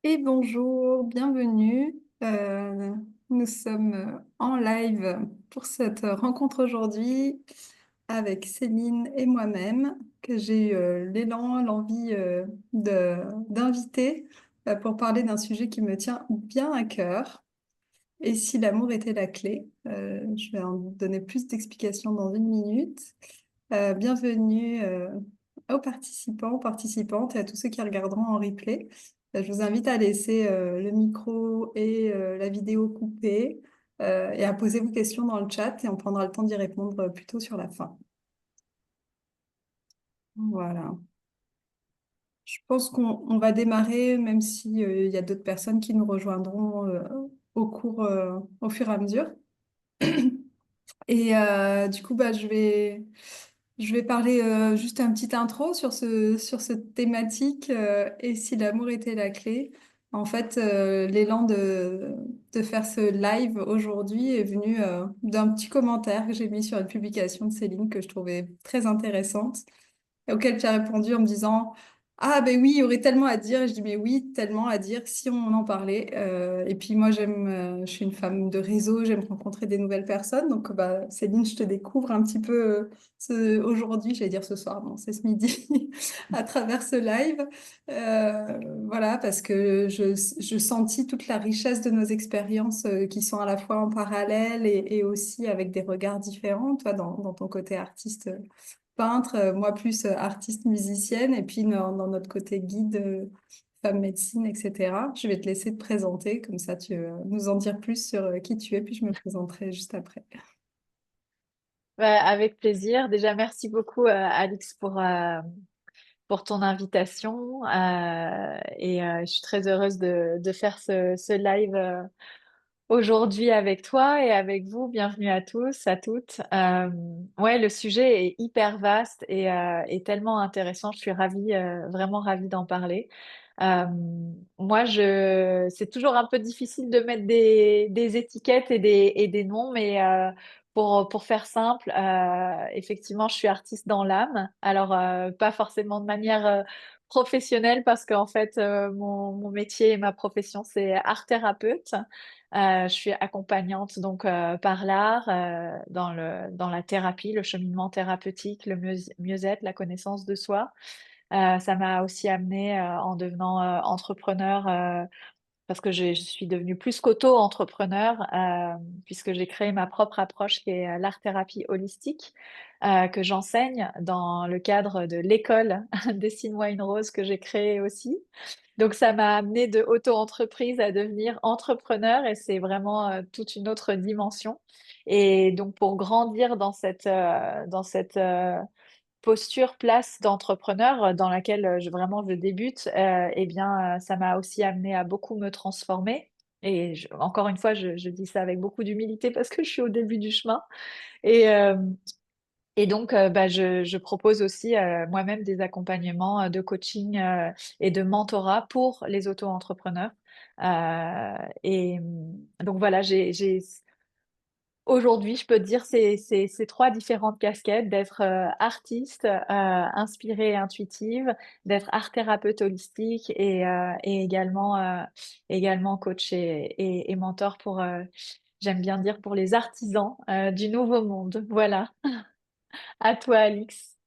Et bonjour, bienvenue. Nous sommes en live pour cette rencontre aujourd'hui avec Céline et moi-même, que j'ai eu l'élan, l'envie d'inviter pour parler d'un sujet qui me tient bien à cœur. Et si l'amour était la clé? Je vais en donner plus d'explications dans une minute. Bienvenue aux participants, participantes et à tous ceux qui regarderont en replay. Je vous invite à laisser le micro et la vidéo coupée et à poser vos questions dans le chat et on prendra le temps d'y répondre plutôt sur la fin. Voilà. Je pense qu'on va démarrer, même si, il y a d'autres personnes qui nous rejoindront au fur et à mesure. Et du coup, je vais parler juste un petit intro sur sur cette thématique et si l'amour était la clé. En fait, l'élan de faire ce live aujourd'hui est venu d'un petit commentaire que j'ai mis sur une publication de Céline que je trouvais très intéressante et auquel tu as répondu en me disant, ah ben oui, il y aurait tellement à dire. Et je dis, mais oui, tellement à dire si on en parlait. Et puis moi, je suis une femme de réseau, j'aime rencontrer des nouvelles personnes. Donc bah, Céline, je te découvre un petit peu aujourd'hui, j'allais dire ce soir, non, c'est ce midi, à travers ce live. Voilà, parce que je sentis toute la richesse de nos expériences qui sont à la fois en parallèle et aussi avec des regards différents, toi, dans ton côté artiste peintre, moi plus artiste musicienne, et puis dans notre côté guide, femme médecine, etc. Je vais te laisser te présenter, comme ça tu veux nous en dire plus sur qui tu es, puis je me présenterai juste après. Bah, avec plaisir. Déjà, merci beaucoup, Alix, pour ton invitation. Je suis très heureuse de faire ce live aujourd'hui avec toi et avec vous. Bienvenue à tous, à toutes. Ouais, le sujet est hyper vaste et tellement intéressant. Je suis ravie, vraiment ravie d'en parler. Euh, c'est toujours un peu difficile de mettre des étiquettes et des noms, mais pour faire simple, effectivement, je suis artiste dans l'âme. Alors, pas forcément de manière professionnelle, parce qu'en fait, mon métier et ma profession, c'est art thérapeute. Je suis accompagnante donc par l'art, dans la thérapie, le cheminement thérapeutique, le mieux-être, la connaissance de soi. Ça m'a aussi amenée en devenant entrepreneur, parce que je suis devenue plus qu'auto-entrepreneur, puisque j'ai créé ma propre approche qui est l'art-thérapie holistique, que j'enseigne dans le cadre de l'école Dessine-moi une rose que j'ai créée aussi. Donc ça m'a amené de auto-entreprise à devenir entrepreneur et c'est vraiment toute une autre dimension. Et donc pour grandir dans cette posture, place d'entrepreneur dans laquelle vraiment je débute, eh bien, ça m'a aussi amené à beaucoup me transformer. Encore une fois, je dis ça avec beaucoup d'humilité parce que je suis au début du chemin. Et, euh, et donc, bah, je propose aussi moi-même des accompagnements de coaching et de mentorat pour les auto-entrepreneurs. Donc voilà, aujourd'hui, je peux te dire ces trois différentes casquettes: d'être artiste, inspirée et intuitive, d'être art thérapeute holistique et également coach et mentor pour, j'aime bien dire, pour les artisans du nouveau monde. Voilà, à toi, Alix.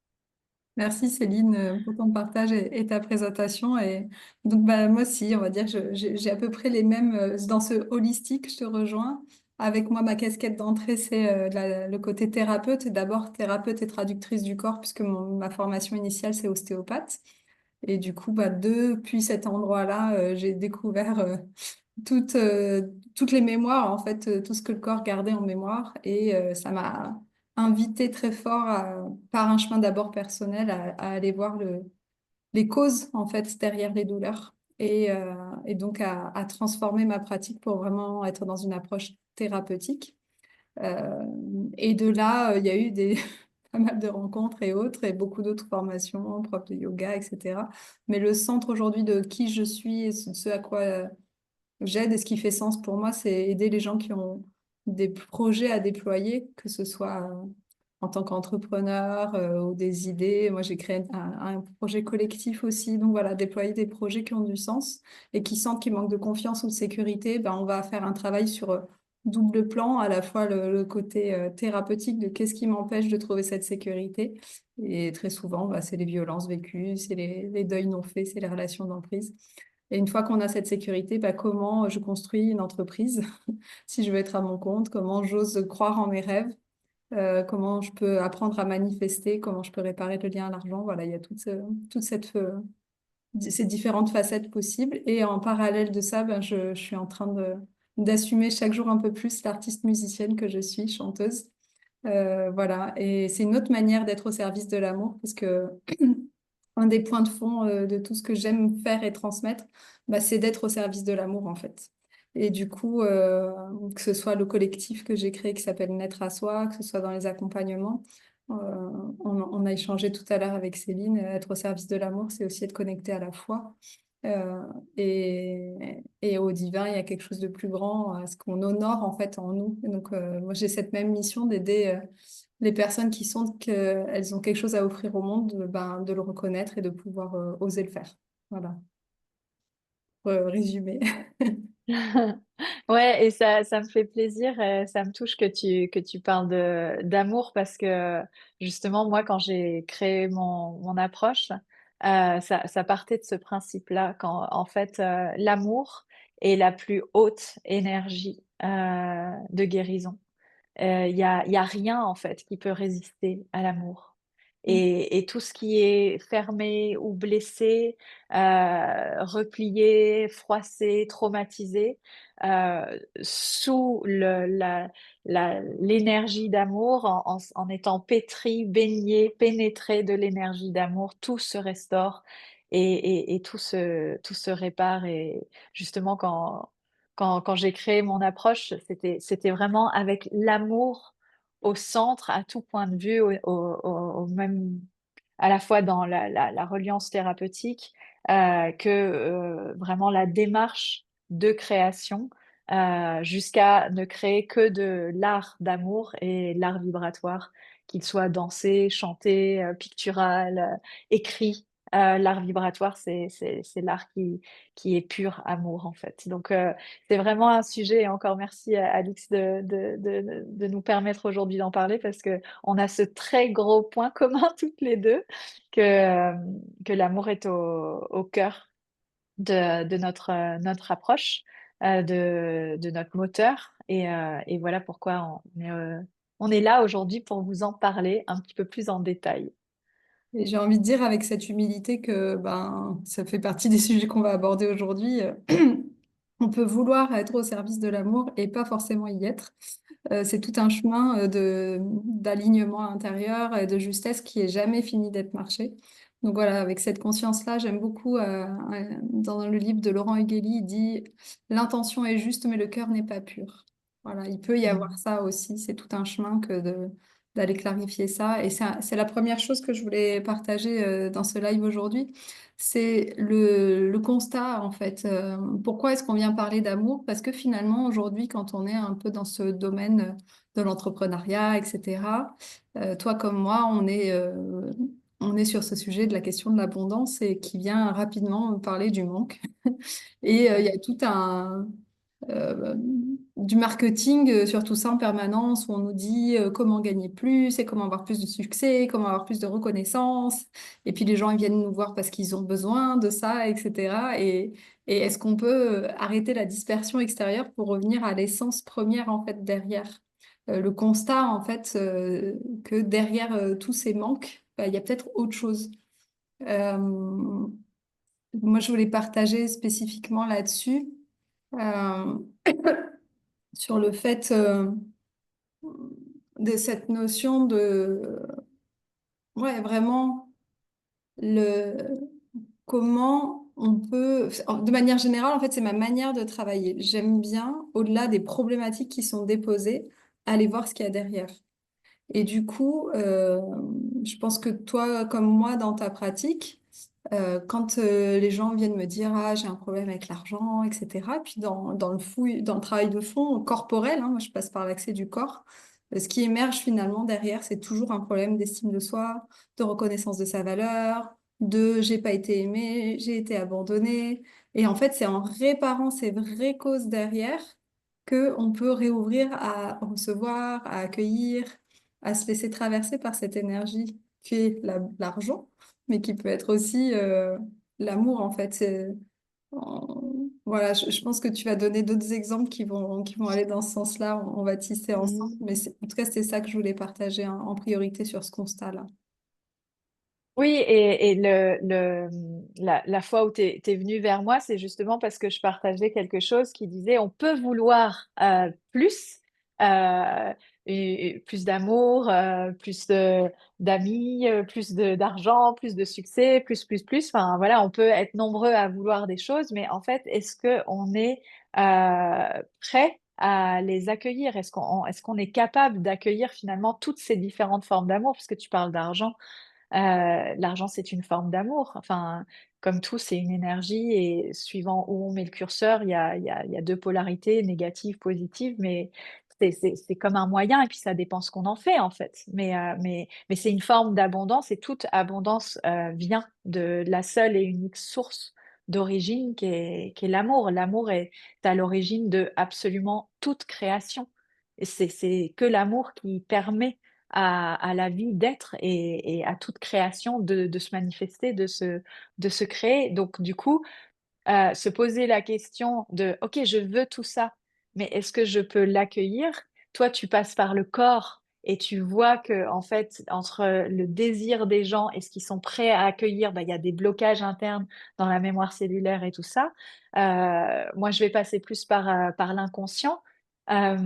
Merci Céline pour ton partage et ta présentation. Et donc bah, moi aussi, on va dire, j'ai à peu près les mêmes, dans ce holistique, je te rejoins. Avec moi, ma casquette d'entrée, c'est le côté thérapeute. D'abord thérapeute et traductrice du corps, puisque ma formation initiale, c'est ostéopathe. Et du coup, bah, depuis cet endroit-là, j'ai découvert toutes les mémoires, en fait, tout ce que le corps gardait en mémoire. Et ça m'a invité très fort, par un chemin d'abord personnel, à aller voir les causes, en fait, derrière les douleurs. Et donc à transformer ma pratique pour vraiment être dans une approche thérapeutique. Euh, et de là, il y a eu pas mal de rencontres et autres, et beaucoup d'autres formations, prof de yoga, etc. Mais le centre aujourd'hui de qui je suis et ce à quoi j'aide et ce qui fait sens pour moi, c'est aider les gens qui ont des projets à déployer, que ce soit en tant qu'entrepreneur ou des idées. Moi, j'ai créé un projet collectif aussi. Donc voilà, déployer des projets qui ont du sens et qui sentent qu'ils manquent de confiance ou de sécurité, ben, on va faire un travail sur double plan, à la fois le côté thérapeutique de qu'est-ce qui m'empêche de trouver cette sécurité. Et très souvent, bah, c'est les violences vécues, c'est les deuils non faits, c'est les relations d'emprise. Et une fois qu'on a cette sécurité, bah, comment je construis une entreprise si je veux être à mon compte, comment j'ose croire en mes rêves, comment je peux apprendre à manifester, comment je peux réparer le lien à l'argent. Voilà, il y a toute ces différentes facettes possibles. Et en parallèle de ça, ben, je suis en train d'assumer chaque jour un peu plus l'artiste musicienne que je suis, chanteuse. Voilà, et c'est une autre manière d'être au service de l'amour, parce que un des points de fond de tout ce que j'aime faire et transmettre, bah, c'est d'être au service de l'amour en fait. Et du coup, que ce soit le collectif que j'ai créé qui s'appelle Naître à soi, que ce soit dans les accompagnements, on a échangé tout à l'heure avec Céline, être au service de l'amour, c'est aussi être connecté à la foi. Euh, et au divin, il y a quelque chose de plus grand, à ce qu'on honore en fait en nous. Et donc, moi, j'ai cette même mission d'aider les personnes qui sentent qu'elles ont quelque chose à offrir au monde, ben, de le reconnaître et de pouvoir oser le faire. Voilà, pour résumer. Ouais, et ça me fait plaisir, ça me touche que tu parles d'amour parce que justement, moi, quand j'ai créé mon approche, ça partait de ce principe-là, quand en fait, l'amour est la plus haute énergie de guérison. Il y a rien en fait qui peut résister à l'amour. Et tout ce qui est fermé ou blessé, replié, froissé, traumatisé, sous l'énergie d'amour, en étant pétri, baigné, pénétré de l'énergie d'amour, tout se restaure et tout se répare. Et justement, quand j'ai créé mon approche, c'était vraiment avec l'amour au centre, à tout point de vue, même à la fois dans la reliance thérapeutique que vraiment la démarche de création, jusqu'à ne créer que de l'art d'amour et l'art vibratoire, qu'il soit dansé, chanté, pictural, écrit. L'art vibratoire, c'est l'art qui est pur amour, en fait. Donc, c'est vraiment un sujet, et encore merci à Alix de nous permettre aujourd'hui d'en parler parce que on a ce très gros point commun toutes les deux, que, que l'amour est au cœur de notre approche, de notre moteur. Et voilà pourquoi on est là aujourd'hui pour vous en parler un petit peu plus en détail. Et j'ai envie de dire avec cette humilité que ben, ça fait partie des sujets qu'on va aborder aujourd'hui. On peut vouloir être au service de l'amour et pas forcément y être. C'est tout un chemin d'alignement intérieur et de justesse qui est jamais fini d'être marché. Donc voilà, avec cette conscience-là, j'aime beaucoup, dans le livre de Laurent Hugueli, il dit, l'intention est juste, mais le cœur n'est pas pur. Voilà, il peut y avoir Mm. ça aussi. C'est tout un chemin d'aller clarifier ça. Et c'est la première chose que je voulais partager dans ce live aujourd'hui. C'est le constat, en fait. Pourquoi est-ce qu'on vient parler d'amour? Parce que finalement, aujourd'hui, quand on est un peu dans ce domaine de l'entrepreneuriat, etc., toi comme moi, on est sur ce sujet de la question de l'abondance et qui vient rapidement parler du manque. Et il y Ouais. a tout euh, du marketing sur tout ça en permanence où on nous dit comment gagner plus et comment avoir plus de succès, comment avoir plus de reconnaissance. Et puis les gens ils viennent nous voir parce qu'ils ont besoin de ça, etc. Et est-ce qu'on peut arrêter la dispersion extérieure pour revenir à l'essence première en fait derrière? Le constat en fait que derrière tous ces manques, bah, il y a peut-être autre chose. Euh, Moi, je voulais partager spécifiquement là-dessus. Euh, sur le fait de cette notion de, ouais, vraiment, le, comment on peut, de manière générale, en fait, c'est ma manière de travailler. J'aime bien, au-delà des problématiques qui sont déposées, aller voir ce qu'il y a derrière. Et du coup, je pense que toi, comme moi, dans ta pratique, quand les gens viennent me dire, ah, j'ai un problème avec l'argent, etc., puis dans le travail de fond corporel, hein, moi je passe par l'accès du corps, Ce qui émerge finalement derrière, c'est toujours un problème d'estime de soi, de reconnaissance de sa valeur, de j'ai pas été aimé, j'ai été abandonné. Et en fait, c'est en réparant ces vraies causes derrière que on peut réouvrir à recevoir, à accueillir, à se laisser traverser par cette énergie qui est l'argent, mais qui peut être aussi l'amour en fait. Voilà, je pense que tu vas donner d'autres exemples qui vont aller dans ce sens-là. On va tisser ensemble. Mhm. Mais en tout cas, c'était ça que je voulais partager hein, en priorité sur ce constat-là. Oui, et la fois où tu es venu vers moi, c'est justement parce que je partageais quelque chose qui disait on peut vouloir plus, plus d'amour, d'amis, d'argent, plus de succès, plus. Enfin, voilà, on peut être nombreux à vouloir des choses, mais en fait, est-ce qu'on est prêt à les accueillir? Est-ce qu'on est capable d'accueillir finalement toutes ces différentes formes d'amour? Parce que tu parles d'argent. L'argent, c'est une forme d'amour. Enfin, comme tout, c'est une énergie et suivant où on met le curseur, il y a deux polarités, négative, positive, mais c'est comme un moyen et puis ça dépend ce qu'on en fait en fait. Mais c'est une forme d'abondance et toute abondance vient de la seule et unique source d'origine qui est l'amour. L'amour est à l'origine de absolument toute création. Et c'est que l'amour qui permet à la vie d'être et à toute création de se manifester, de se créer. Donc, du coup, se poser la question de, OK, je veux tout ça, mais est-ce que je peux l'accueillir? Toi, tu passes par le corps et tu vois que, en fait, entre le désir des gens et ce qu'ils sont prêts à accueillir, bah, il y a des blocages internes dans la mémoire cellulaire et tout ça. Moi, je vais passer plus par l'inconscient. Euh,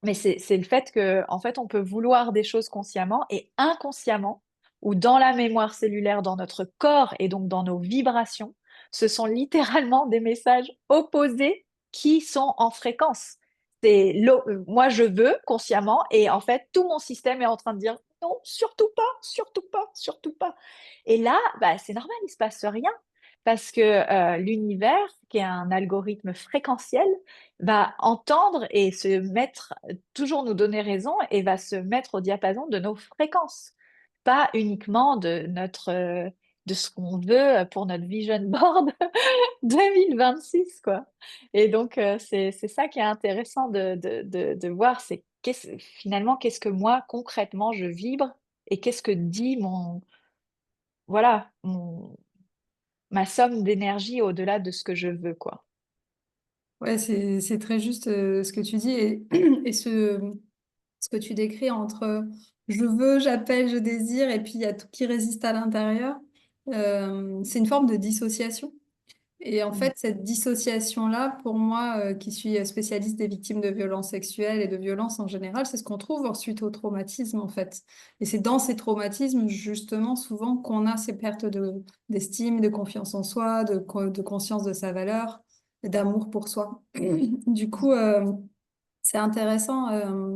mais c'est le fait que, en fait, on peut vouloir des choses consciemment et inconsciemment, ou dans la mémoire cellulaire, dans notre corps et donc dans nos vibrations, ce sont littéralement des messages opposés qui sont en fréquence. Moi, je veux consciemment et en fait, tout mon système est en train de dire non, surtout pas, surtout pas, surtout pas. Et là, bah, c'est normal, il se passe rien parce que l'univers, qui est un algorithme fréquentiel, va entendre et se mettre, toujours nous donner raison et va se mettre au diapason de nos fréquences, pas uniquement de ce qu'on veut pour notre vision board 2026, quoi. Et donc, c'est ça qui est intéressant de voir, c'est finalement, qu'est-ce que moi, concrètement, je vibre et qu'est-ce que dit voilà, ma somme d'énergie au-delà de ce que je veux, quoi. Ouais, c'est très juste ce que tu dis et ce que tu décris entre je veux, j'appelle, je désire et puis il y a tout qui résiste à l'intérieur. C'est une forme de dissociation. Et en Mm. fait, cette dissociation-là, pour moi, qui suis spécialiste des victimes de violences sexuelles et de violences en général, c'est ce qu'on trouve ensuite au traumatisme, en fait. Et c'est dans ces traumatismes, justement, souvent qu'on a ces pertes d'estime, de confiance en soi, de conscience de sa valeur, et d'amour pour soi. Du coup, c'est intéressant.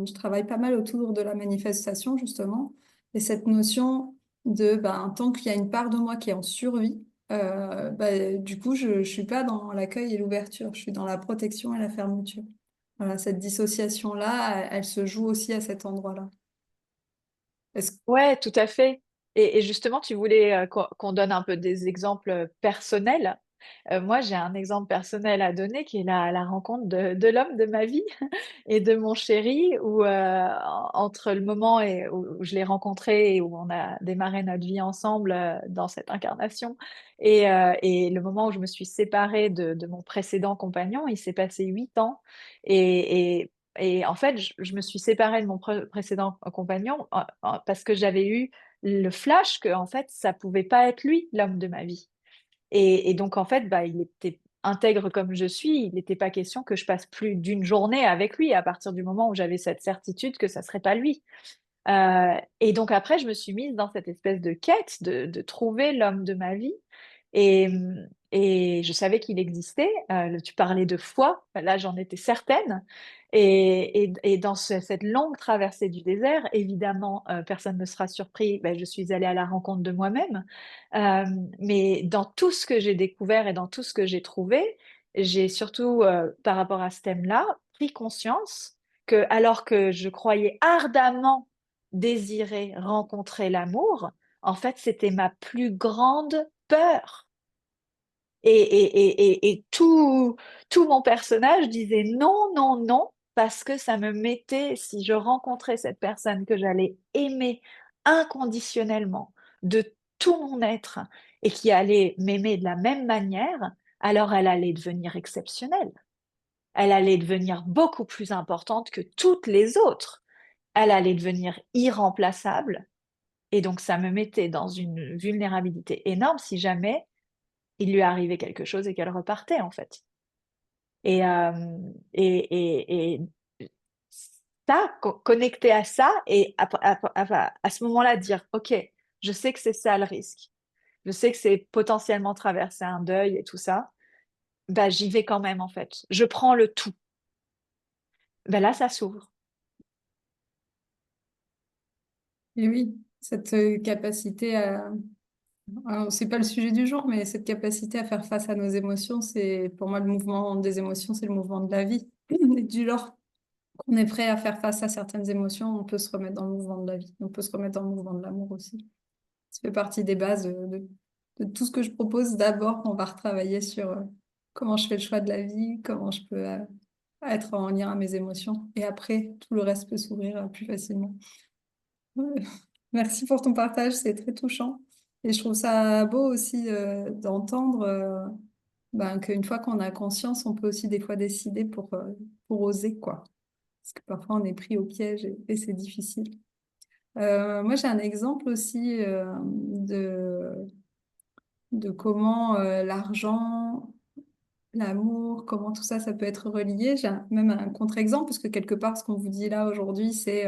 Je travaille pas mal autour de la manifestation, justement. Et cette notion de, ben, tant qu'il y a une part de moi qui est en survie, du coup, je suis pas dans l'accueil et l'ouverture. Je suis dans la protection et la fermeture. Voilà, cette dissociation-là, elle se joue aussi à cet endroit-là. Est-ce... Ouais, tout à fait. Et justement, tu voulais qu'on donne un peu des exemples personnels. Moi, j'ai un exemple personnel à donner qui est la rencontre de l'homme de ma vie et de mon chéri, où entre le moment où je l'ai rencontré et où on a démarré notre vie ensemble dans cette incarnation, et le moment où je me suis séparée de mon précédent compagnon, il s'est passé 8 ans. Et en fait, je me suis séparée de mon précédent compagnon parce que j'avais eu le flash que en fait, ça pouvait pas être lui, l'homme de ma vie. Et donc, en fait, bah, il était intègre comme je suis. Il n'était pas question que je passe plus d'une journée avec lui à partir du moment où j'avais cette certitude que ça serait pas lui. Et donc, après, je me suis mise dans cette espèce de quête de trouver l'homme de ma vie. Et, et je savais qu'il existait. Tu parlais de foi, là j'en étais certaine. Et dans cette longue traversée du désert, évidemment, personne ne sera surpris, ben, je suis allée à la rencontre de moi-même. Euh, mais dans tout ce que j'ai découvert et dans tout ce que j'ai trouvé, j'ai surtout, par rapport à ce thème-là, pris conscience que, alors que je croyais ardemment désirer rencontrer l'amour, en fait, c'était ma plus grande peur. Et tout mon personnage disait non, non, non, parce que ça me mettait, si je rencontrais cette personne que j'allais aimer inconditionnellement de tout mon être et qui allait m'aimer de la même manière, alors elle allait devenir exceptionnelle. Elle allait devenir beaucoup plus importante que toutes les autres. Elle allait devenir irremplaçable. Et donc, ça me mettait dans une vulnérabilité énorme si jamais il lui arrivait quelque chose et qu'elle repartait, en fait. Et, euh, et ça, connecter à ça et à ce moment-là, dire, OK, je sais que c'est ça le risque. Je sais que c'est potentiellement traverser un deuil et tout ça. Bah, j'y vais quand même, en fait. Je prends le tout. Ben là, ça s'ouvre. Et oui, cette capacité à... Alors, c'est pas le sujet du jour, mais cette capacité à faire face à nos émotions, c'est pour moi le mouvement des émotions, c'est le mouvement de la vie. Et du lors qu'on est prêt à faire face à certaines émotions, on peut se remettre dans le mouvement de la vie. On peut se remettre dans le mouvement de l'amour aussi. Ça fait partie des bases de tout ce que je propose. D'abord, on va retravailler sur comment je fais le choix de la vie, comment je peux être en lien à mes émotions. Et après, tout le reste peut s'ouvrir plus facilement. Ouais. Merci pour ton partage, c'est très touchant. Et je trouve ça beau aussi d'entendre ben, qu'une fois qu'on a conscience, on peut aussi des fois décider pour oser, quoi. Parce que parfois on est pris au piège et c'est difficile. Moi, j'ai un exemple aussi de comment l'argent, l'amour, comment tout ça, ça peut être relié. J'ai même un contre-exemple, parce que quelque part, ce qu'on vous dit là aujourd'hui, c'est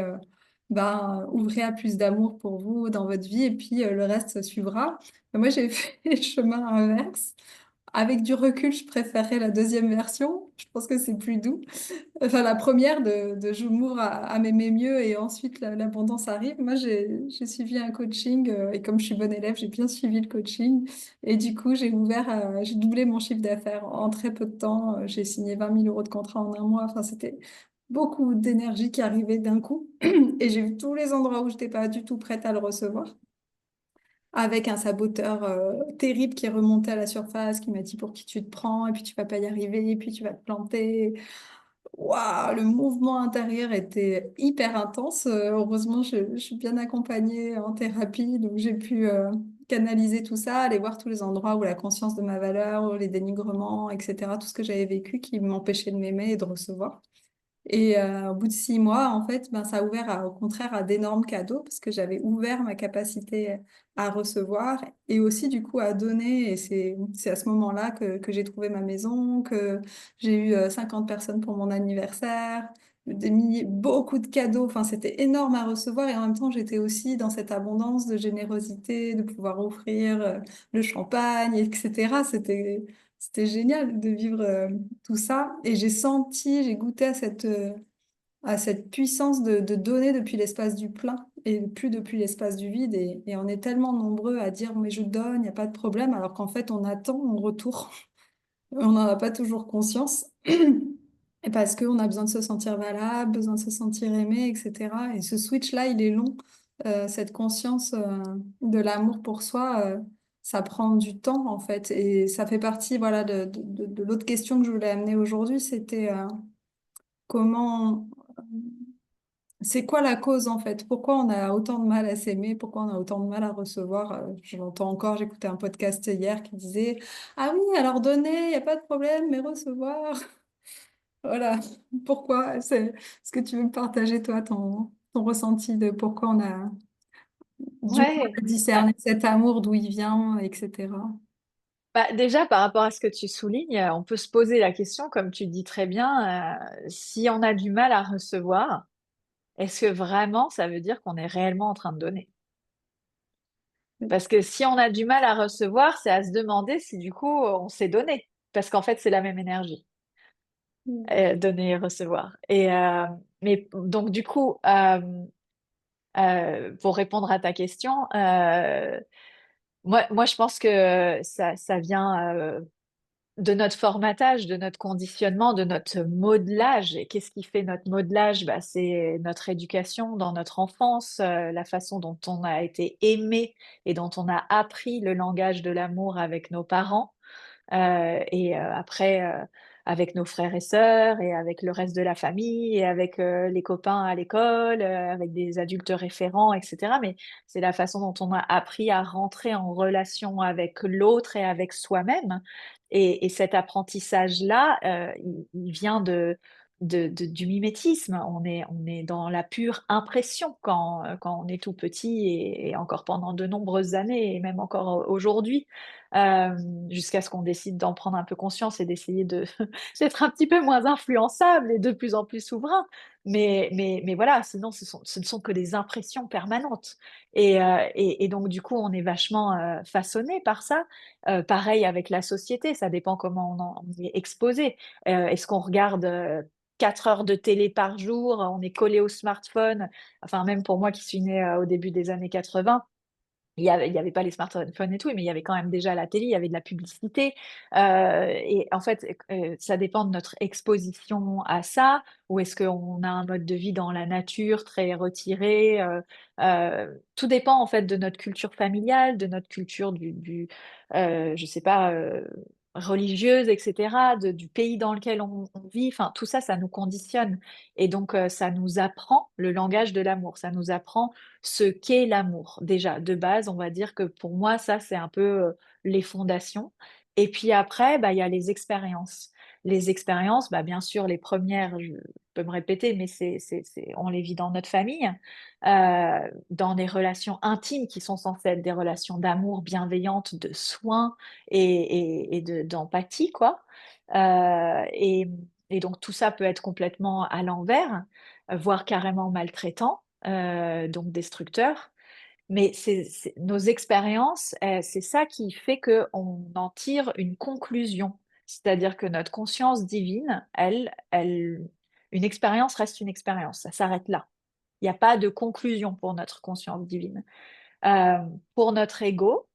ben, ouvrez à plus d'amour pour vous dans votre vie et puis le reste suivra. Mais moi, j'ai fait le chemin inverse. Avec du recul, je préférerais la deuxième version. Je pense que c'est plus doux. Enfin, la première de je m'ouvre à m'aimer mieux et ensuite l'abondance arrive. Moi, j'ai suivi un coaching et comme je suis bonne élève, j'ai bien suivi le coaching. Et du coup, j'ai doublé mon chiffre d'affaires en très peu de temps. J'ai signé 20 000 euros de contrat en un mois. Enfin, c'était beaucoup d'énergie qui arrivait d'un coup. Et j'ai vu tous les endroits où je n'étais pas du tout prête à le recevoir. Avec un saboteur terrible qui est remonté à la surface, qui m'a dit pour qui tu te prends, et puis tu vas pas y arriver, et puis tu vas te planter. Waouh, le mouvement intérieur était hyper intense. Heureusement, je suis bien accompagnée en thérapie, donc j'ai pu canaliser tout ça, aller voir tous les endroits où la conscience de ma valeur, où les dénigrements, etc., tout ce que j'avais vécu qui m'empêchait de m'aimer et de recevoir. Et au bout de 6 mois, en fait, ben, ça a ouvert au contraire à d'énormes cadeaux parce que j'avais ouvert ma capacité à recevoir et aussi du coup à donner. Et c'est à ce moment-là que j'ai trouvé ma maison, que j'ai eu 50 personnes pour mon anniversaire, des milliers, beaucoup de cadeaux. Enfin, c'était énorme à recevoir et en même temps, j'étais aussi dans cette abondance de générosité, de pouvoir offrir le champagne, etc. C'était génial de vivre tout ça. Et j'ai senti, j'ai goûté à cette puissance de donner depuis l'espace du plein et plus depuis l'espace du vide. Et on est tellement nombreux à dire, mais je donne, il n'y a pas de problème, alors qu'en fait, on attend mon retour. On n'en a pas toujours conscience. Et parce qu'on a besoin de se sentir valable, besoin de se sentir aimé, etc. Et ce switch-là, il est long. Cette conscience de l'amour pour soi, ça prend du temps, en fait. Et ça fait partie, voilà, de l'autre question que je voulais amener aujourd'hui, c'était comment, c'est quoi la cause, en fait? Pourquoi on a autant de mal à s'aimer? Pourquoi on a autant de mal à recevoir? Je l'entends encore, j'écoutais un podcast hier qui disait, ah oui, alors donner, il n'y a pas de problème, mais recevoir. Voilà, pourquoi? Est-ce que tu veux me partager, toi, ton ressenti de pourquoi on a du mal Ouais. à discerner cet amour, d'où il vient, etc. Bah, déjà, par rapport à ce que tu soulignes, on peut se poser la question, comme tu dis très bien, si on a du mal à recevoir, est-ce que vraiment ça veut dire qu'on est réellement en train de donner? Parce que si on a du mal à recevoir, c'est à se demander si du coup on s'est donné. Parce qu'en fait, c'est la même énergie, donner et recevoir. Mais donc du coup, pour répondre à ta question, moi je pense que ça vient. de notre formatage, de notre conditionnement, de notre modelage. Et qu'est-ce qui fait notre modelage? Bah, c'est notre éducation dans notre enfance, la façon dont on a été aimé et dont on a appris le langage de l'amour avec nos parents. Après, avec nos frères et sœurs et avec le reste de la famille et avec les copains à l'école, avec des adultes référents, etc. Mais c'est la façon dont on a appris à rentrer en relation avec l'autre et avec soi-même. Et cet apprentissage-là, il vient du mimétisme. On est dans la pure impression quand on est tout petit et encore pendant de nombreuses années et même encore aujourd'hui euh, jusqu'à ce qu'on décide d'en prendre un peu conscience et d'essayer d'être un petit peu moins influençable et de plus en plus souverain. Mais voilà, sinon ce ne sont que des impressions permanentes. Et donc du coup, on est vachement façonné par ça. Pareil avec la société, ça dépend comment on est exposé. Est-ce qu'on regarde 4 heures de télé par jour, on est collé au smartphone, enfin même pour moi qui suis née au début des années 80, il y avait pas les smartphones et tout, mais il y avait quand même déjà la télé, il y avait de la publicité. Et en fait, ça dépend de notre exposition à ça, ou est-ce qu'on a un mode de vie dans la nature très retiré. Tout dépend en fait de notre culture familiale, de notre culture je sais pas, religieuse, etc., du pays dans lequel on vit. Enfin, tout ça, ça nous conditionne. Et donc, ça nous apprend le langage de l'amour. Ça nous apprend ce qu'est l'amour. Déjà, de base, on va dire que pour moi, ça, c'est un peu les fondations. Et puis après, bah, il y a les expériences. Les expériences, bah, bien sûr, les premières, je peux me répéter, mais on les vit dans notre famille, dans des relations intimes qui sont censées être des relations d'amour bienveillantes, de soins d'empathie, quoi. Et donc, tout ça peut être complètement à l'envers, voire carrément maltraitant donc destructeurs. Mais nos expériences, c'est ça qui fait qu'on en tire une conclusion. C'est-à-dire que notre conscience divine, une expérience reste une expérience, ça s'arrête là. Il n'y a pas de conclusion pour notre conscience divine. Euh, pour notre ego,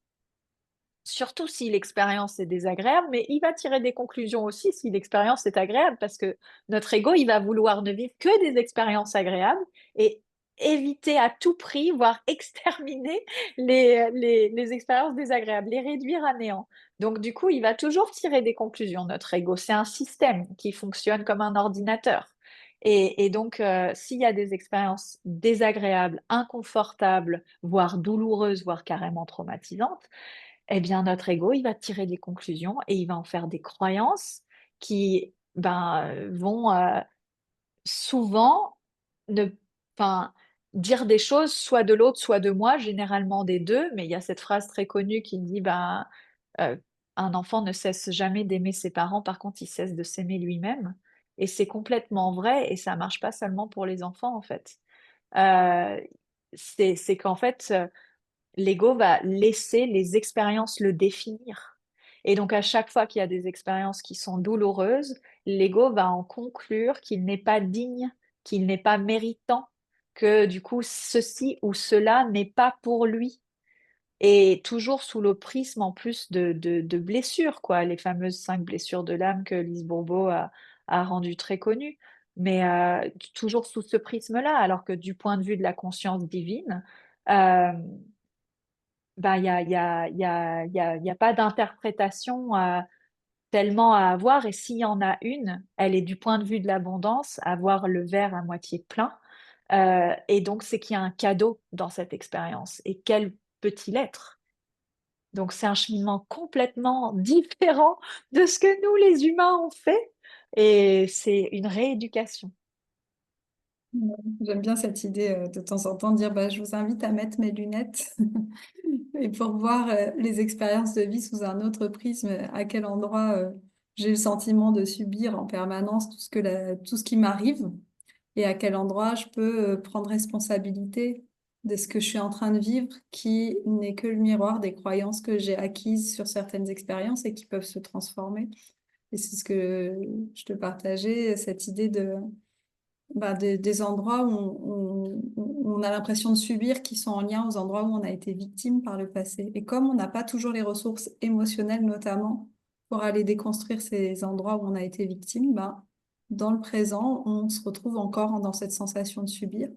surtout si l'expérience est désagréable, mais il va tirer des conclusions aussi si l'expérience est agréable, parce que notre ego, il va vouloir ne vivre que des expériences agréables et éviter à tout prix, voire exterminer les expériences désagréables, les réduire à néant. Donc du coup, il va toujours tirer des conclusions, notre ego. C'est un système qui fonctionne comme un ordinateur. Et donc, s'il y a des expériences désagréables, inconfortables, voire douloureuses, voire carrément traumatisantes, eh bien, notre ego, il va tirer des conclusions et il va en faire des croyances qui vont souvent ne, enfin, dire des choses soit de l'autre, soit de moi, généralement des deux. Mais il y a cette phrase très connue qui dit, euh, un enfant ne cesse jamais d'aimer ses parents, par contre, il cesse de s'aimer lui-même. Et c'est complètement vrai et ça marche pas seulement pour les enfants, en fait. Euh, c'est qu'en fait, l'ego va laisser les expériences le définir. Et donc, à chaque fois qu'il y a des expériences qui sont douloureuses, l'ego va en conclure qu'il n'est pas digne, qu'il n'est pas méritant, que du coup, ceci ou cela n'est pas pour lui. Et toujours sous le prisme en plus de blessures, quoi, les fameuses 5 blessures de l'âme que Lise Bourbeau a rendues très connues. Mais toujours sous ce prisme-là, alors que du point de vue de la conscience divine, euh, ben, il y a pas d'interprétation tellement à avoir. Et s'il y en a une, elle est du point de vue de l'abondance, avoir le verre à moitié plein. Et donc, c'est qu'il y a un cadeau dans cette expérience. Et quel peut-il être? Donc, c'est un cheminement complètement différent de ce que nous, les humains, on fait. Et c'est une rééducation. Ouais. J'aime bien cette idée de temps en temps de dire bah, je vous invite à mettre mes lunettes et pour voir les expériences de vie sous un autre prisme, à quel endroit j'ai le sentiment de subir en permanence tout ce qui m'arrive et à quel endroit je peux prendre responsabilité de ce que je suis en train de vivre, qui n'est que le miroir des croyances que j'ai acquises sur certaines expériences et qui peuvent se transformer. Et c'est ce que je te partageais, cette idée des endroits où on a l'impression de subir qui sont en lien aux endroits où on a été victime par le passé. Et comme on n'a pas toujours les ressources émotionnelles, notamment, pour aller déconstruire ces endroits où on a été victime, bah, dans le présent, on se retrouve encore dans cette sensation de subir.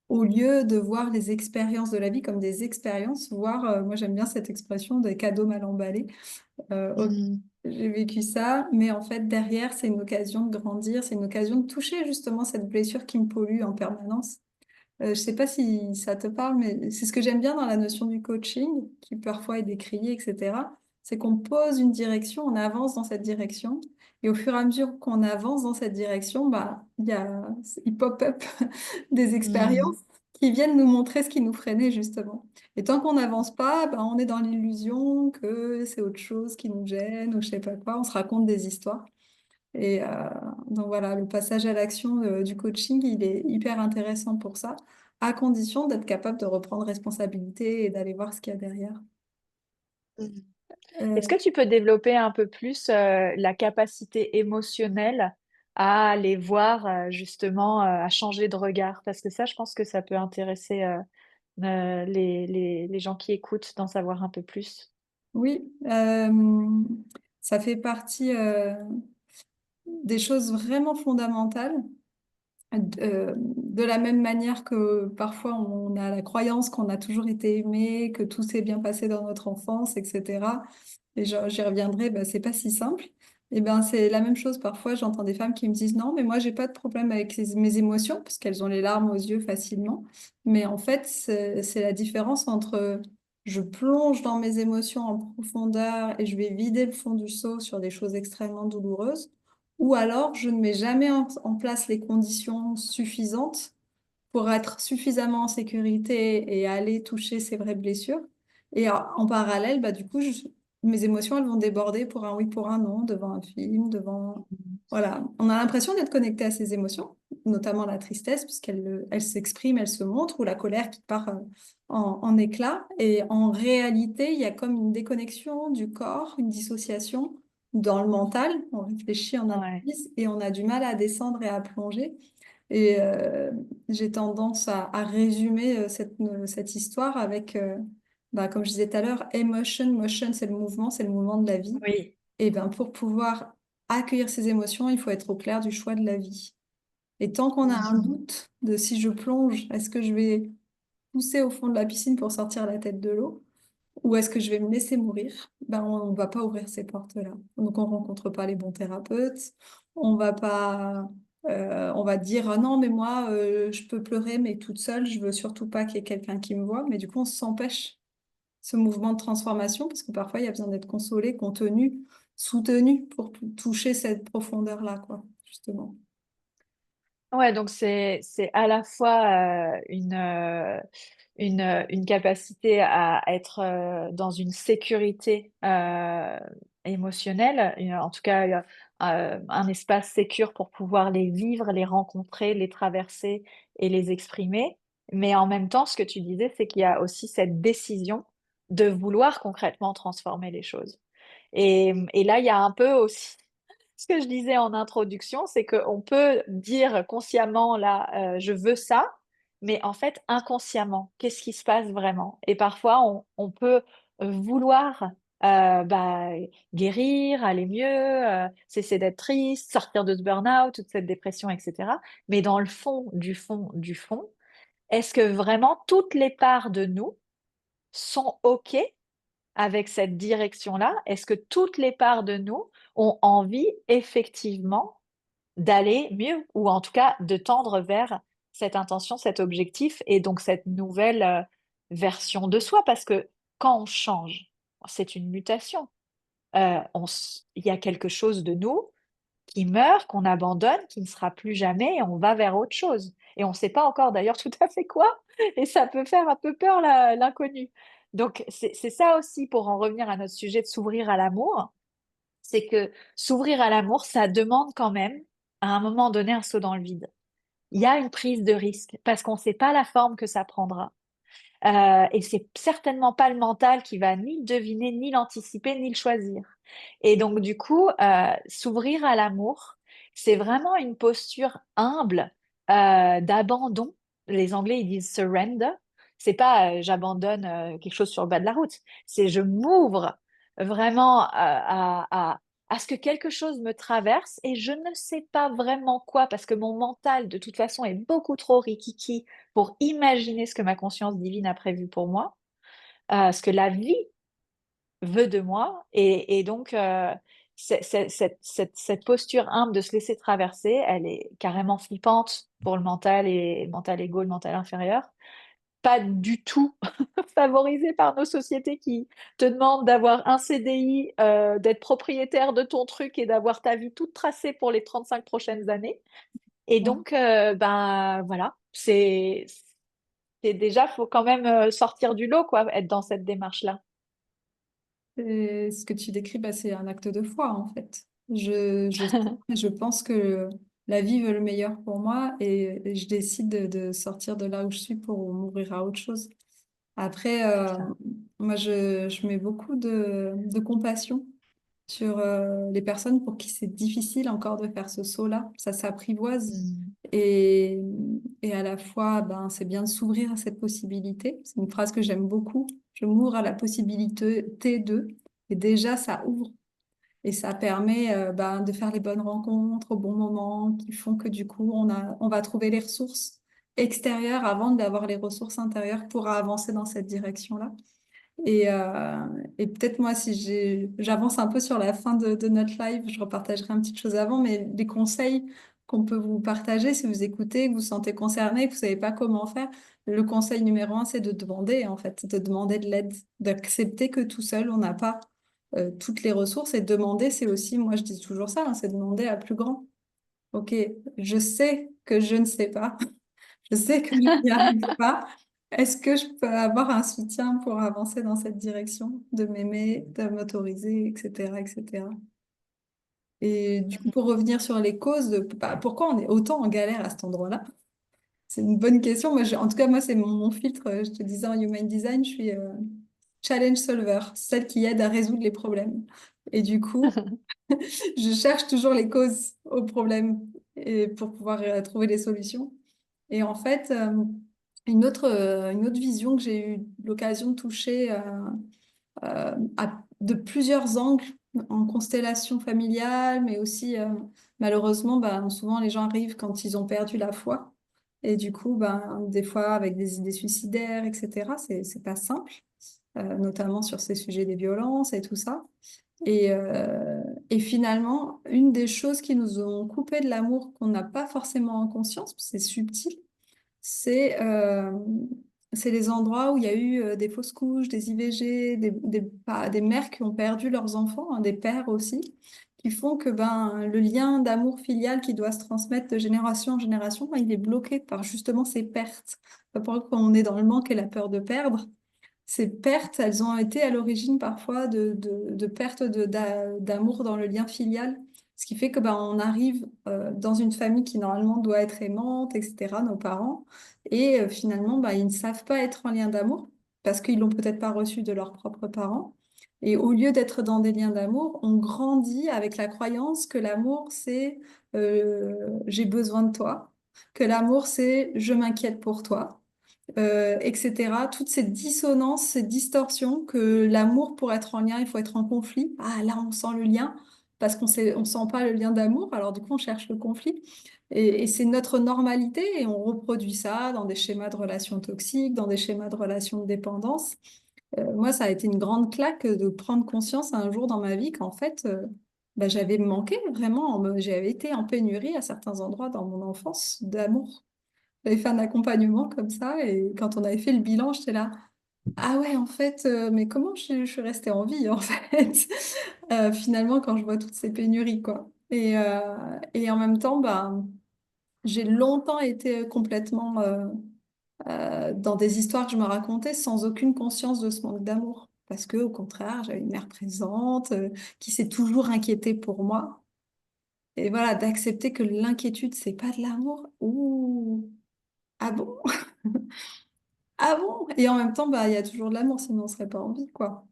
Au lieu de voir les expériences de la vie comme des expériences, voir, moi j'aime bien cette expression des cadeaux mal emballés. Ok, Mm. j'ai vécu ça, mais en fait derrière c'est une occasion de grandir, c'est une occasion de toucher justement cette blessure qui me pollue en permanence. Je sais pas si ça te parle, mais c'est ce que j'aime bien dans la notion du coaching, qui parfois est décriée, etc. C'est qu'on pose une direction, on avance dans cette direction, et au fur et à mesure qu'on avance dans cette direction, bah, il pop-up des Mm. expériences qui viennent nous montrer ce qui nous freinait justement. Et tant qu'on n'avance pas, bah, on est dans l'illusion que c'est autre chose qui nous gêne, ou je sais pas quoi, on se raconte des histoires. Et donc voilà, le passage à l'action du coaching, il est hyper intéressant pour ça, à condition d'être capable de reprendre responsabilité et d'aller voir ce qu'il y a derrière. Mm. Est-ce Euh, que tu peux développer un peu plus la capacité émotionnelle à aller voir justement, à changer de regard? Parce que ça, je pense que ça peut intéresser les gens qui écoutent d'en savoir un peu plus. oui, ça fait partie des choses vraiment fondamentales. De la même manière que parfois on a la croyance qu'on a toujours été aimé, que tout s'est bien passé dans notre enfance, etc. Et j'y reviendrai, bah, c'est pas si simple. Et ben c'est la même chose. Parfois, j'entends des femmes qui me disent non, mais moi j'ai pas de problème avec mes émotions parce qu'elles ont les larmes aux yeux facilement. Mais en fait, c'est la différence entre je plonge dans mes émotions en profondeur et je vais vider le fond du seau sur des choses extrêmement douloureuses, ou alors je ne mets jamais en place les conditions suffisantes pour être suffisamment en sécurité et aller toucher ces vraies blessures. Et en parallèle, bah, du coup, mes émotions, elles vont déborder pour un oui, pour un non, devant un film, devant... Voilà. On a l'impression d'être connecté à ces émotions, notamment la tristesse, puisqu'elle s'exprime, elle se montre, ou la colère qui part en éclats. Et en réalité, il y a comme une déconnexion du corps, une dissociation dans le mental. On réfléchit, on Ouais. analyse, et on a du mal à descendre et à plonger. Et j'ai tendance à résumer cette histoire avec, bah, comme je disais tout à l'heure, emotion, motion, c'est le mouvement de la vie. Oui. Et ben, pour pouvoir accueillir ces émotions, il faut être au clair du choix de la vie. Et tant qu'on a un Mhm. doute de si je plonge, est-ce que je vais pousser au fond de la piscine pour sortir la tête de l'eau? Ou est-ce que je vais me laisser mourir? Ben, on ne va pas ouvrir ces portes-là. Donc, on rencontre pas les bons thérapeutes. On va pas, on va dire, ah non, mais moi, je peux pleurer, mais toute seule, je veux surtout pas qu'il y ait quelqu'un qui me voit. Mais du coup, on s'empêche ce mouvement de transformation parce que parfois, il y a besoin d'être consolé, contenu, soutenu pour toucher cette profondeur-là, quoi, justement. Ouais, donc c'est à la fois une capacité à être dans une sécurité émotionnelle, en tout cas un espace sécure pour pouvoir les vivre, les rencontrer, les traverser et les exprimer. Mais en même temps, ce que tu disais, c'est qu'il y a aussi cette décision de vouloir concrètement transformer les choses. Et là, il y a un peu aussi ce que je disais en introduction, c'est qu'on peut dire consciemment, là, je veux ça, mais en fait, inconsciemment, qu'est-ce qui se passe vraiment? Et parfois, on peut vouloir bah, guérir, aller mieux, cesser d'être triste, sortir de ce burn-out, toute cette dépression, etc. Mais dans le fond, du fond, du fond, est-ce que vraiment toutes les parts de nous sont OK avec cette direction-là? Est-ce que toutes les parts de nous ont envie effectivement d'aller mieux ou en tout cas de tendre vers cette intention, cet objectif et donc cette nouvelle version de soi? Parce que quand on change, c'est une mutation. Il y a quelque chose de nous qui meurt, qu'on abandonne, qui ne sera plus jamais et on va vers autre chose. Et on ne sait pas encore d'ailleurs tout à fait quoi. Et ça peut faire un peu peur l'inconnu. Donc c'est ça aussi pour en revenir à notre sujet de s'ouvrir à l'amour, c'est que s'ouvrir à l'amour, ça demande quand même à un moment donné un saut dans le vide. Il y a une prise de risque parce qu'on ne sait pas la forme que ça prendra. Et c'est certainement pas le mental qui va ni le deviner, ni l'anticiper, ni le choisir. Et donc, du coup, s'ouvrir à l'amour, c'est vraiment une posture humble, d'abandon. Les Anglais, ils disent surrender. C'est pas j'abandonne quelque chose sur le bas de la route. C'est je m'ouvre vraiment à ce que quelque chose me traverse et je ne sais pas vraiment quoi parce que mon mental, de toute façon, est beaucoup trop rikiki pour imaginer ce que ma conscience divine a prévu pour moi, ce que la vie veut de moi. Et donc, cette posture humble de se laisser traverser, elle est carrément flippante pour le mental et le mental égo, le mental inférieur. Pas du tout favorisée par nos sociétés qui te demandent d'avoir un CDI, d'être propriétaire de ton truc et d'avoir ta vie toute tracée pour les 35 prochaines années. Et donc, ben voilà, c'est déjà, faut quand même sortir du lot, quoi, être dans cette démarche-là. Et ce que tu décris, bah, c'est un acte de foi, en fait. Je sens et je pense que la vie veut le meilleur pour moi et je décide de sortir de là où je suis pour m'ouvrir à autre chose. Après, C'est ça. moi, je mets beaucoup de compassion sur les personnes pour qui c'est difficile encore de faire ce saut-là. Ça s'apprivoise. Mm. Et, et à la fois, ben, c'est bien de s'ouvrir à cette possibilité. C'est une phrase que j'aime beaucoup. Je m'ouvre à la possibilité de. Et déjà, ça ouvre. Et ça permet ben, de faire les bonnes rencontres au bon moment, qui font que du coup, on va trouver les ressources extérieures avant d'avoir les ressources intérieures pour avancer dans cette direction-là. Et, euh, et peut-être moi, si j'avance un peu sur la fin de notre live, je repartagerai une petite chose avant, mais les conseils qu'on peut vous partager si vous écoutez, que vous vous sentez concerné, que vous savez pas comment faire, le conseil numéro un, c'est de demander, en fait, de demander de l'aide, d'accepter que tout seul, on n'a pas toutes les ressources. Et demander, c'est aussi, moi je dis toujours ça, hein, c'est demander à plus grand. Ok, je sais que je ne sais pas. Je sais que je n'y arrive pas. Est-ce que je peux avoir un soutien pour avancer dans cette direction, de m'aimer, de m'autoriser, etc., etc. Et du coup, pour revenir sur les causes, bah, pourquoi on est autant en galère à cet endroit-là? C'est une bonne question. Moi, en tout cas, moi, c'est mon filtre. Je te disais en Human Design, je suis challenge solver, celle qui aide à résoudre les problèmes. Et du coup, je cherche toujours les causes aux problèmes et pour pouvoir trouver des solutions. Et en fait, une autre vision que j'ai eu l'occasion de toucher de plusieurs angles, en constellation familiale, mais aussi, malheureusement, ben, souvent les gens arrivent quand ils ont perdu la foi. Et du coup, ben, des fois avec des idées suicidaires, etc., c'est pas simple, notamment sur ces sujets des violences et tout ça. Et finalement, une des choses qui nous ont coupé de l'amour qu'on n'a pas forcément en conscience, c'est subtil, c'est c'est les endroits où il y a eu des fausses couches, des IVG, des mères qui ont perdu leurs enfants, hein, des pères aussi, qui font que ben, le lien d'amour filial qui doit se transmettre de génération en génération, ben, il est bloqué par justement ces pertes. Quand on est dans le manque et la peur de perdre, ces pertes, elles ont été à l'origine parfois de pertes d'amour dans le lien filial, ce qui fait que ben, on arrive dans une famille qui normalement doit être aimante, etc., nos parents, et finalement, ben, ils ne savent pas être en lien d'amour parce qu'ils l'ont peut-être pas reçu de leurs propres parents. Et au lieu d'être dans des liens d'amour, on grandit avec la croyance que l'amour, c'est j'ai besoin de toi, que l'amour, c'est je m'inquiète pour toi, etc. Toutes ces dissonances, ces distorsions, que l'amour, pour être en lien, il faut être en conflit. Ah, là, on sent le lien, parce on sent pas le lien d'amour, alors du coup, on cherche le conflit. Et c'est notre normalité, et on reproduit ça dans des schémas de relations toxiques, dans des schémas de relations de dépendance. Moi, ça a été une grande claque de prendre conscience un jour dans ma vie qu'en fait, bah, j'avais manqué vraiment, j'avais été en pénurie à certains endroits dans mon enfance d'amour. J'avais fait un accompagnement comme ça et quand on avait fait le bilan, j'étais là, ah ouais, en fait, mais comment je suis restée en vie, en fait, finalement, quand je vois toutes ces pénuries, quoi. Et en même temps, bah, j'ai longtemps été complètement dans des histoires que je me racontais sans aucune conscience de ce manque d'amour. Parce que, au contraire, j'avais une mère présente, qui s'est toujours inquiétée pour moi. Et voilà, d'accepter que l'inquiétude, c'est pas de l'amour. Ouh, ah bon? Ah bon? Et en même temps, bah, il y a toujours de l'amour, sinon on serait pas en vie, quoi.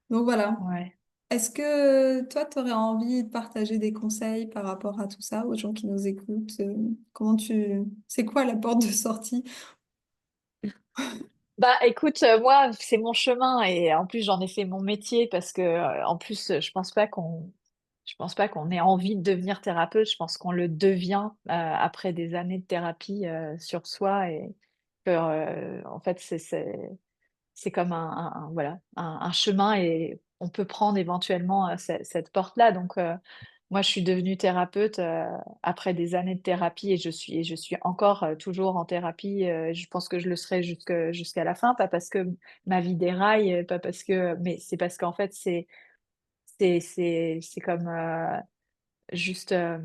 Donc voilà. Ouais. Est-ce que toi, tu aurais envie de partager des conseils par rapport à tout ça, aux gens qui nous écoutent? C'est quoi la porte de sortie? Bah écoute, moi c'est mon chemin et en plus j'en ai fait mon métier parce que en plus je pense pas qu'on ait envie de devenir thérapeute, je pense qu'on le devient après des années de thérapie sur soi et que en fait c'est comme voilà un chemin et on peut prendre éventuellement cette porte-là. Donc moi, je suis devenue thérapeute après des années de thérapie et je suis encore toujours en thérapie. Je pense que je le serai jusqu'à la fin, pas parce que ma vie déraille, pas parce que, mais c'est parce qu'en fait, c'est comme juste un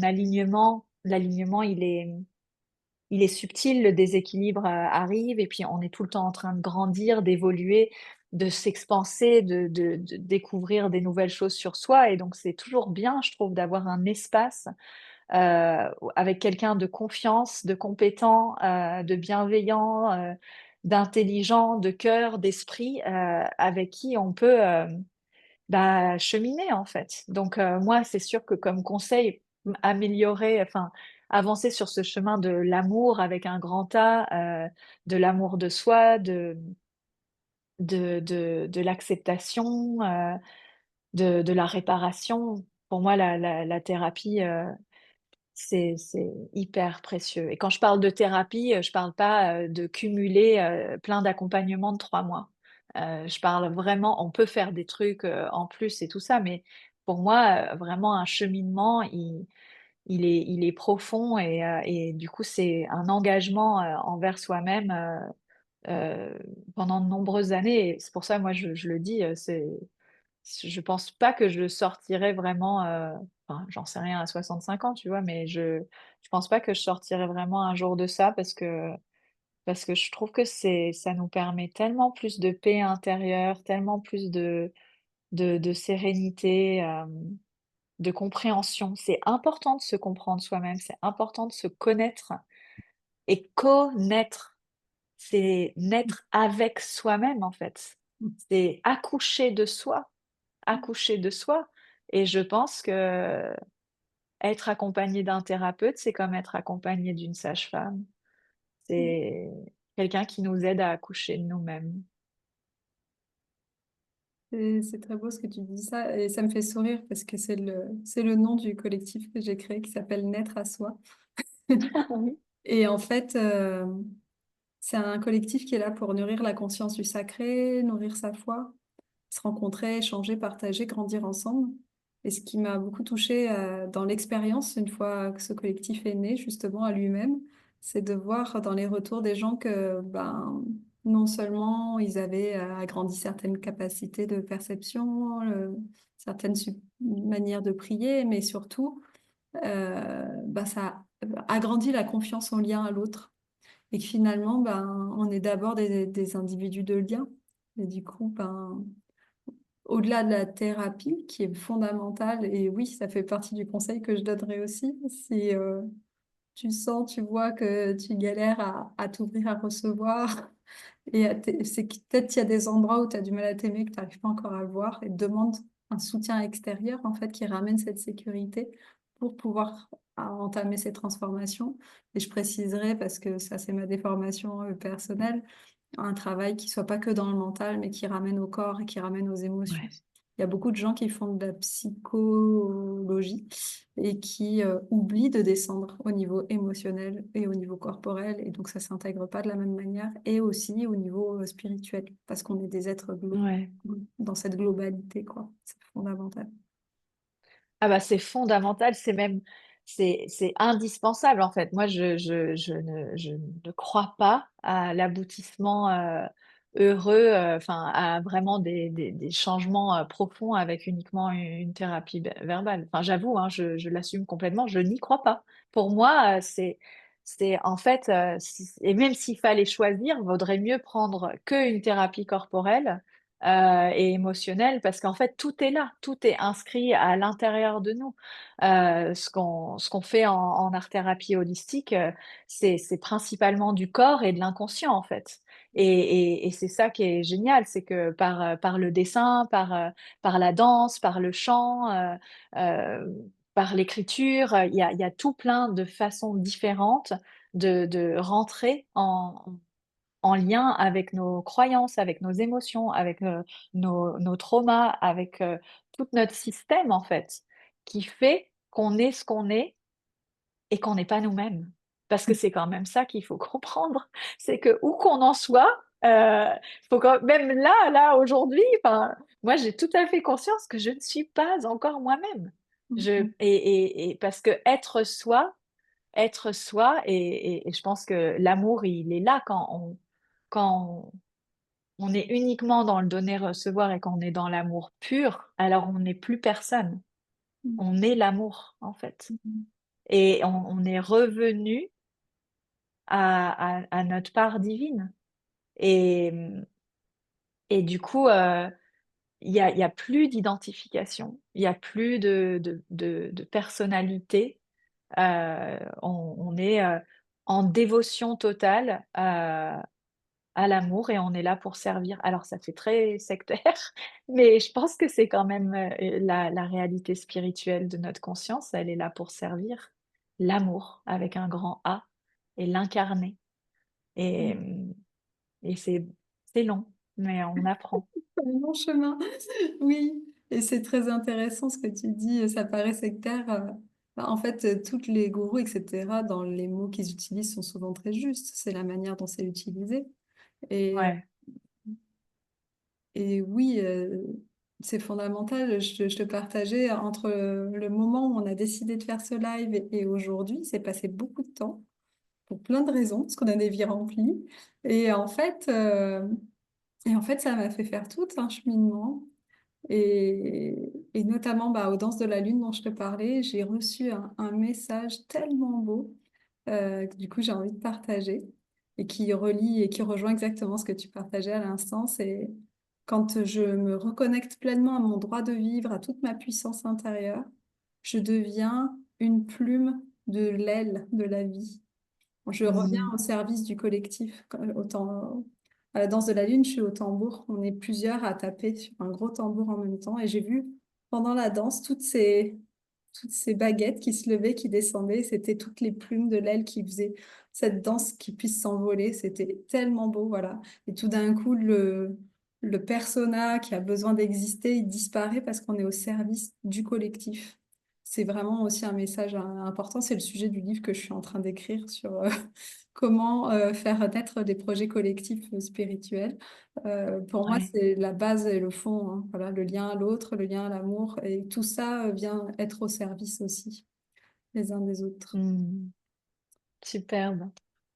alignement. L'alignement, il est subtil, le déséquilibre arrive et puis on est tout le temps en train de grandir, d'évoluer, de s'expanser, de découvrir des nouvelles choses sur soi. Et donc c'est toujours bien, je trouve, d'avoir un espace avec quelqu'un de confiance, de compétent, de bienveillant, d'intelligent, de cœur, d'esprit, avec qui on peut bah, cheminer en fait. Donc moi, c'est sûr que comme conseil, améliorer, enfin, avancer sur ce chemin de l'amour avec un grand A, de l'amour de soi, de l'acceptation, de la réparation. Pour moi, la thérapie, c'est hyper précieux. Et quand je parle de thérapie, je parle pas de cumuler plein d'accompagnements de 3 mois. Je parle vraiment, on peut faire des trucs en plus et tout ça, mais pour moi, vraiment un cheminement, il est profond et du coup, c'est un engagement envers soi-même pendant de nombreuses années. Et c'est pour ça, moi, je le dis, je pense pas que je sortirai vraiment, enfin, j'en sais rien à 65 ans, tu vois, mais je pense pas que je sortirai vraiment un jour de ça parce que je trouve que ça nous permet tellement plus de paix intérieure, tellement plus de sérénité, de compréhension. C'est important de se comprendre soi-même, c'est important de se connaître et connaître. C'est naître avec soi-même, en fait. C'est accoucher de soi. Et je pense que être accompagné d'un thérapeute, c'est comme être accompagné d'une sage-femme. C'est quelqu'un qui nous aide à accoucher de nous-mêmes. C'est très beau ce que tu dis ça et ça me fait sourire parce que c'est le nom du collectif que j'ai créé qui s'appelle Naître à soi. Oui. Et en fait, c'est un collectif qui est là pour nourrir la conscience du sacré, nourrir sa foi, se rencontrer, échanger, partager, grandir ensemble. Et ce qui m'a beaucoup touchée dans l'expérience, une fois que ce collectif est né, justement à lui-même, c'est de voir dans les retours des gens que ben, non seulement ils avaient agrandi certaines capacités de perception, certaines manières de prier, mais surtout, ben, ça a agrandi la confiance en lien à l'autre. Et que finalement, ben, on est d'abord des individus de lien. Et du coup, ben, au-delà de la thérapie, qui est fondamentale, et oui, ça fait partie du conseil que je donnerais aussi, si tu sens, tu vois que tu galères à t'ouvrir, à recevoir, c'est que peut-être il y a des endroits où tu as du mal à t'aimer, que tu n'arrives pas encore à le voir, et demande un soutien extérieur, en fait, qui ramène cette sécurité pour pouvoir entamer ces transformations. Et je préciserai, parce que ça, c'est ma déformation personnelle, un travail qui soit pas que dans le mental, mais qui ramène au corps et qui ramène aux émotions. Ouais. Il y a beaucoup de gens qui font de la psychologie et qui oublient de descendre au niveau émotionnel et au niveau corporel. Et donc, ça s'intègre pas de la même manière. Et aussi au niveau spirituel, parce qu'on est des êtres Ouais. dans cette globalité, quoi. C'est fondamental. Ah bah c'est fondamental, c'est indispensable en fait. Moi je ne crois pas à l'aboutissement heureux, enfin à vraiment des changements profonds avec uniquement une thérapie verbale. Enfin j'avoue, hein, je l'assume complètement, je n'y crois pas. Pour moi c'est en fait et même s'il fallait choisir, vaudrait mieux prendre qu'une thérapie corporelle et émotionnel parce qu'en fait tout est là, tout est inscrit à l'intérieur de nous. Ce qu'on fait en art-thérapie holistique, c'est principalement du corps et de l'inconscient en fait. Et c'est ça qui est génial, c'est que par le dessin, par la danse, par le chant, euh, par l'écriture, il y a tout plein de façons différentes de rentrer en lien avec nos croyances, avec nos émotions, avec nos traumas, avec tout notre système en fait, qui fait qu'on est ce qu'on est et qu'on n'est pas nous-mêmes. Parce que c'est quand même ça qu'il faut comprendre, c'est que où qu'on en soit, faut quand même là aujourd'hui, enfin, moi j'ai tout à fait conscience que je ne suis pas encore moi-même. Et parce que être soi, et je pense que l'amour, il est là quand on est uniquement dans le donner-recevoir et quand on est dans l'amour pur, alors on n'est plus personne. On est l'amour, en fait. Et on est revenu à notre part divine. Et, et du coup, il y a plus d'identification, il y a plus de personnalité. On est en dévotion totale à l'amour et on est là pour servir. Alors, ça fait très sectaire, mais je pense que c'est quand même la réalité spirituelle de notre conscience. Elle est là pour servir l'amour avec un grand A et l'incarner. Et, et c'est long, mais on apprend. Un long chemin. Oui, et c'est très intéressant ce que tu dis, ça paraît sectaire. Bah, en fait, toutes les gourous, etc., dans les mots qu'ils utilisent sont souvent très justes. C'est la manière dont c'est utilisé. Et, euh, Ouais. et oui, c'est fondamental. Je te partageais entre le moment où on a décidé de faire ce live et aujourd'hui, c'est passé beaucoup de temps pour plein de raisons, parce qu'on a des vies remplies. Et en fait, euh, et en fait, ça m'a fait faire tout un cheminement. Et notamment bah, aux Danses de la Lune dont je te parlais, j'ai reçu un message tellement beau que du coup j'ai envie de partager et qui relie et qui rejoint exactement ce que tu partageais à l'instant. C'est quand je me reconnecte pleinement à mon droit de vivre, à toute ma puissance intérieure, je deviens une plume de l'aile de la vie. Je reviens Mm. au service du collectif. Autant, à la danse de la lune, je suis au tambour. On est plusieurs à taper sur un gros tambour en même temps. Et j'ai vu pendant la danse toutes ces baguettes qui se levaient, qui descendaient. C'était toutes les plumes de l'aile qui faisaient cette danse qui puisse s'envoler. C'était tellement beau, voilà. Et tout d'un coup, le persona qui a besoin d'exister, il disparaît parce qu'on est au service du collectif. C'est vraiment aussi un message important. C'est le sujet du livre que je suis en train d'écrire sur comment faire naître des projets collectifs spirituels. Pour moi, Ouais. c'est la base et le fond, hein. Voilà, le lien à l'autre, le lien à l'amour. Et tout ça vient être au service aussi, les uns des autres. Mm. Superbe.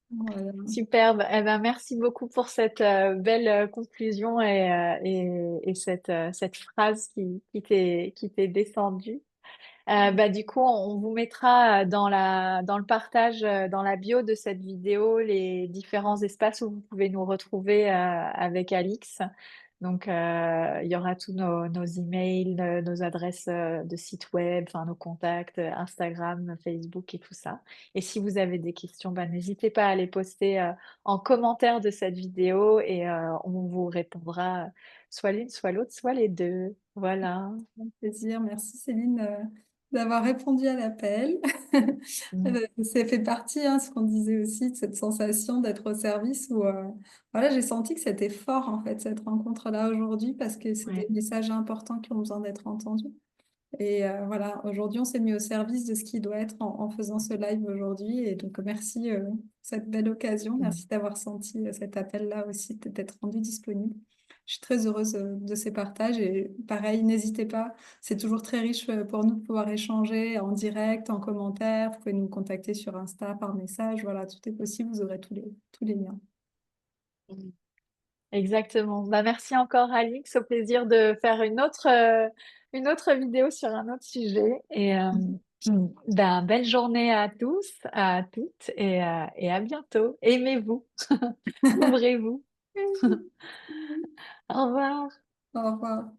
Voilà. Superbe. Eh ben, merci beaucoup pour cette belle conclusion et cette phrase qui t'est descendue. Bah, du coup, on vous mettra dans le partage, dans la bio de cette vidéo, les différents espaces où vous pouvez nous retrouver avec Alix. Donc, il y aura tous nos emails, nos adresses de site web, enfin nos contacts, Instagram, Facebook et tout ça. Et si vous avez des questions, bah, n'hésitez pas à les poster en commentaire de cette vidéo et on vous répondra soit l'une, soit l'autre, soit les deux. Voilà. Un plaisir. Merci Céline d'avoir répondu à l'appel. Mm. Ça fait partie, hein, ce qu'on disait aussi, de cette sensation d'être au service où voilà, j'ai senti que c'était fort en fait cette rencontre-là aujourd'hui parce que c'est des Ouais. messages importants qui ont besoin d'être entendus. Et voilà, aujourd'hui on s'est mis au service de ce qui doit être en faisant ce live aujourd'hui. Et donc merci pour cette belle occasion. Mm. Merci d'avoir senti cet appel-là aussi, d'être rendu disponible. Je suis très heureuse de ces partages et pareil, n'hésitez pas, c'est toujours très riche pour nous de pouvoir échanger en direct, en commentaire. Vous pouvez nous contacter sur Insta, par message, voilà, tout est possible, vous aurez tous les liens. Mm. Exactement. Bah, merci encore, Alix. Au plaisir de faire une autre vidéo sur un autre sujet. Et bah, belle journée à tous, à toutes et à bientôt. Aimez-vous, ouvrez-vous. Au revoir. Au revoir.